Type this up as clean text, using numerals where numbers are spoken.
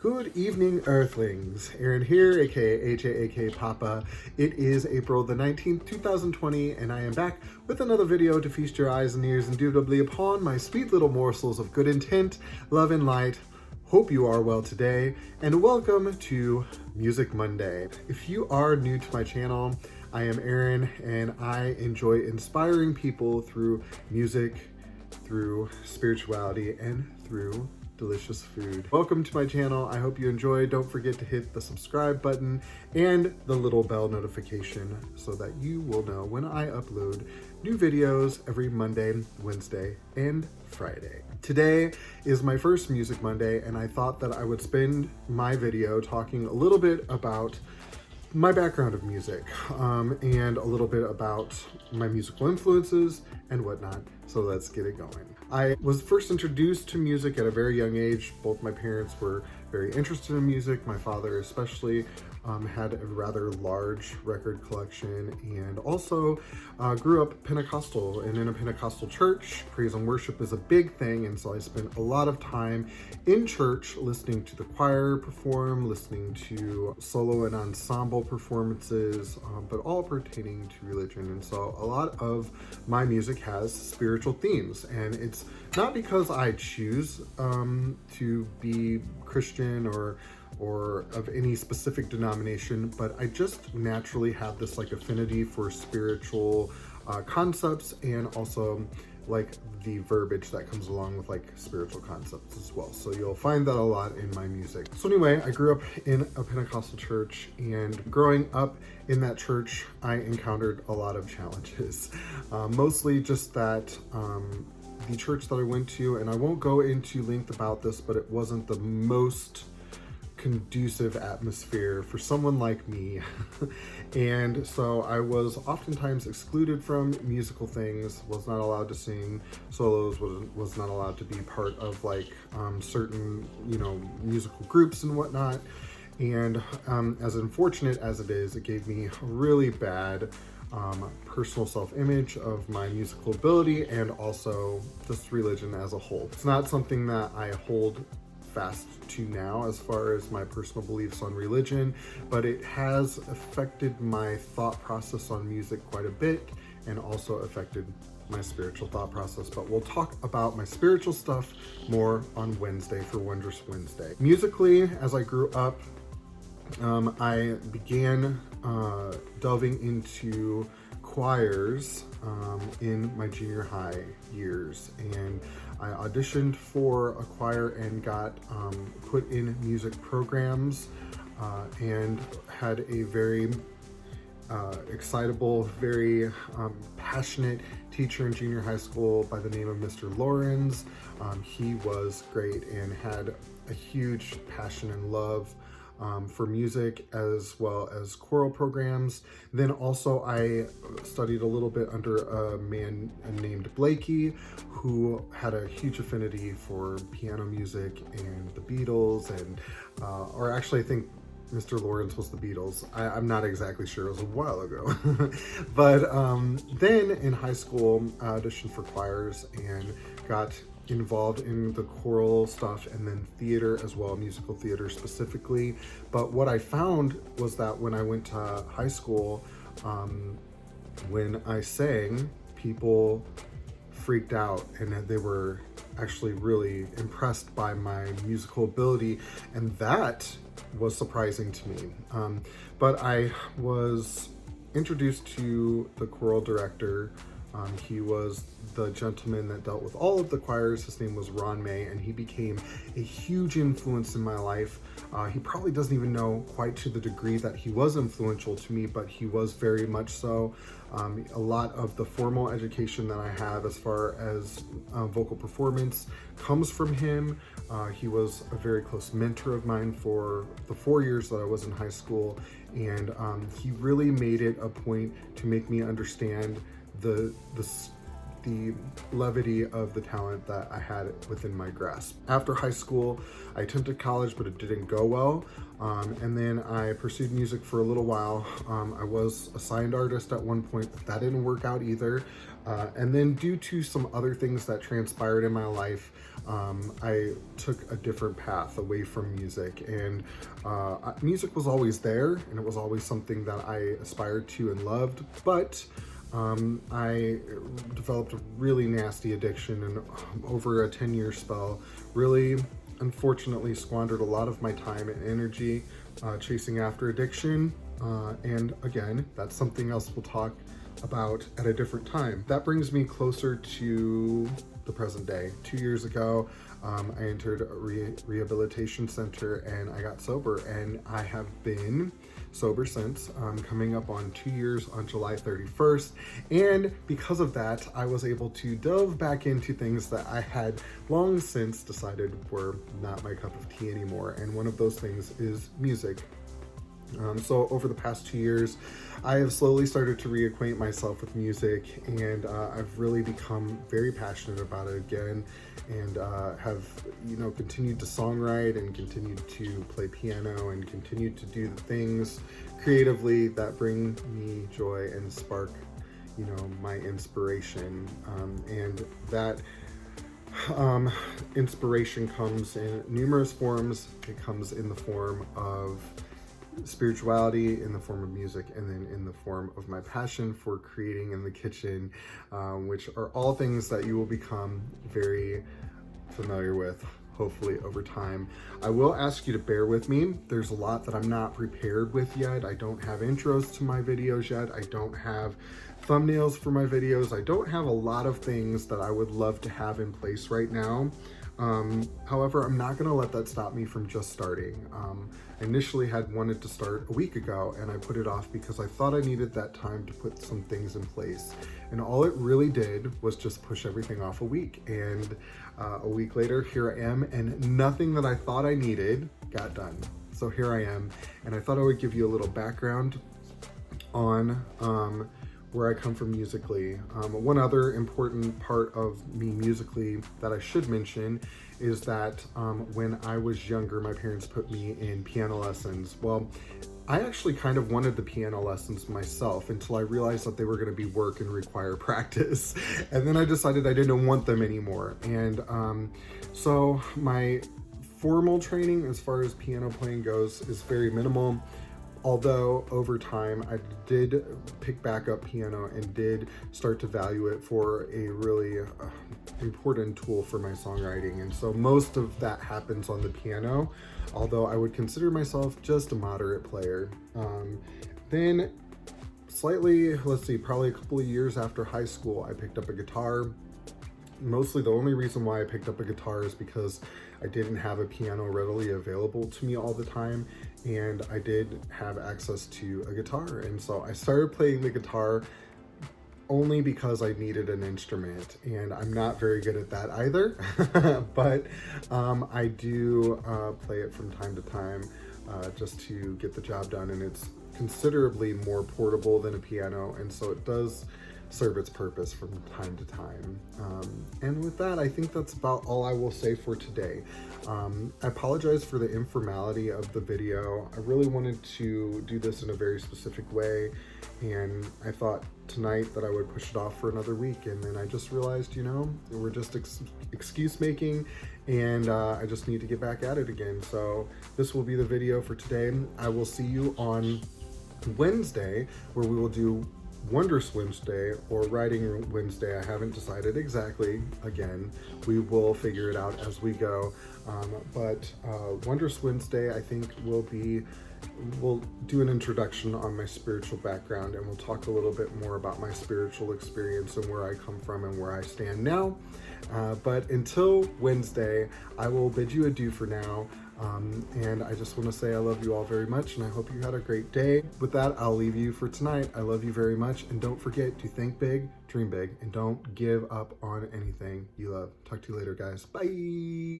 Good evening, Earthlings. Aaron here, aka AJ, aka Papa. It is April the 19th, 2020, and I am back with another video to feast your eyes and ears indubitably upon my sweet little morsels of good intent, love, and light. Hope you are well today, and welcome to Music Monday. If you are new to my channel, I am Aaron, and I enjoy inspiring people through music, through spirituality, and through delicious food. Welcome to my channel. I hope you enjoy. Don't forget to hit the subscribe button and the little bell notification so that you will know when I upload new videos every Monday, Wednesday, and Friday. Today is my first Music Monday, and I thought that I would spend my video talking a little bit about my background of music and a little bit about my musical influences and whatnot. So let's get it going. I was first introduced to music at a very young age. Both my parents were very interested in music. My father especially had a rather large record collection, and also grew up Pentecostal and in a Pentecostal church. Praise and worship is a big thing, and so I spent a lot of time in church listening to the choir perform, listening to solo and ensemble performances, but all pertaining to religion. And so a lot of my music has spiritual themes, and it's not because I choose to be Christian or of any specific denomination, but I just naturally have this like affinity for spiritual concepts, and also like the verbiage that comes along with like spiritual concepts as well. So you'll find that a lot in my music. So anyway, I grew up in a Pentecostal church, and growing up in that church, I encountered a lot of challenges. Mostly just that the church that I went to, and I won't go into length about this, but it wasn't the most conducive atmosphere for someone like me. And so I was oftentimes excluded from musical things, was not allowed to sing solos, was not allowed to be part of like certain, musical groups and whatnot. And as unfortunate as it is, it gave me a really bad personal self-image of my musical ability, and also just religion as a whole. It's not something that I hold fast to now as far as my personal beliefs on religion, but it has affected my thought process on music quite a bit, and also affected my spiritual thought process. But we'll talk about my spiritual stuff more on Wednesday for Wondrous Wednesday. Musically, as I grew up, I began delving into choirs in my junior high years, and I auditioned for a choir and got put in music programs, and had a very excitable, very passionate teacher in junior high school by the name of Mr. Lawrence. He was great and had a huge passion and love for music, as well as choral programs. Then also I studied a little bit under a man named Blakey, who had a huge affinity for piano music and the Beatles, and or actually I think Mr. Lawrence was the Beatles. I'm not exactly sure, it was a while ago. But then in high school, I auditioned for choirs and got involved in the choral stuff, and then theater as well, musical theater specifically. But what I found was that when I went to high school, when I sang, people freaked out, and they were actually really impressed by my musical ability, and that was surprising to me. But I was introduced to the choral director. He was the gentleman that dealt with all of the choirs. His name was Ron May, and he became a huge influence in my life. He probably doesn't even know quite to the degree that he was influential to me, but he was very much so. A lot of the formal education that I have as far as vocal performance comes from him. He was a very close mentor of mine for the 4 years that I was in high school, and he really made it a point to make me understand the levity of the talent that I had within my grasp. After high school, I attempted college, but it didn't go well. And then I pursued music for a little while. I was a signed artist at one point, but that didn't work out either. And then due to some other things that transpired in my life, I took a different path away from music, and music was always there, and it was always something that I aspired to and loved, but I developed a really nasty addiction, and over a 10-year spell, really unfortunately squandered a lot of my time and energy chasing after addiction. And again, that's something else we'll talk about at a different time. That brings me closer to the present day. 2 years ago, I entered a rehabilitation center and I got sober, and I have been sober since, coming up on 2 years on July 31st. And because of that, I was able to delve back into things that I had long since decided were not my cup of tea anymore. And one of those things is music. So over the past 2 years, I have slowly started to reacquaint myself with music, and I've really become very passionate about it again, and have, continued to songwrite and continued to play piano and continued to do the things creatively that bring me joy and spark, my inspiration. And that inspiration comes in numerous forms. It comes in the form of spirituality, in the form of music, and then in the form of my passion for creating in the kitchen, which are all things that you will become very familiar with, hopefully, over time. I will ask you to bear with me. There's a lot that I'm not prepared with yet. I don't have intros to my videos yet. I don't have thumbnails for my videos. I don't have a lot of things that I would love to have in place right now. However, I'm not going to let that stop me from just starting. I initially had wanted to start a week ago, and I put it off because I thought I needed that time to put some things in place. And all it really did was just push everything off a week. And a week later, here I am, and nothing that I thought I needed got done. So here I am, and I thought I would give you a little background on where I come from musically. One other important part of me musically that I should mention is that when I was younger, my parents put me in piano lessons. Well, I actually kind of wanted the piano lessons myself until I realized that they were going to be work and require practice. And then I decided I didn't want them anymore. And so my formal training as far as piano playing goes is very minimal. Although over time I did pick back up piano and did start to value it for a really important tool for my songwriting. And so most of that happens on the piano, although I would consider myself just a moderate player. Then slightly, probably a couple of years after high school, I picked up a guitar. Mostly the only reason why I picked up a guitar is because I didn't have a piano readily available to me all the time, and I did have access to a guitar. And so I started playing the guitar only because I needed an instrument, and I'm not very good at that either. But I do play it from time to time just to get the job done, and it's considerably more portable than a piano, and so it does serve its purpose from time to time. And with that, I think that's about all I will say for today. I apologize for the informality of the video. I really wanted to do this in a very specific way, and I thought tonight that I would push it off for another week, and then I just realized, we're just excuse making, and I just need to get back at it again. So this will be the video for today. I will see you on Wednesday, where we will do Wondrous Wednesday or Writing Wednesday. I haven't decided exactly. Again, we will figure it out as we go. But Wondrous Wednesday, I think, we'll do an introduction on my spiritual background, and we'll talk a little bit more about my spiritual experience and where I come from and where I stand now. But until Wednesday, I will bid you adieu for now. And I just want to say I love you all very much, and I hope you had a great day. With that, I'll leave you for tonight. I love you very much, and don't forget to think big, dream big, and don't give up on anything you love. Talk to you later, guys. Bye.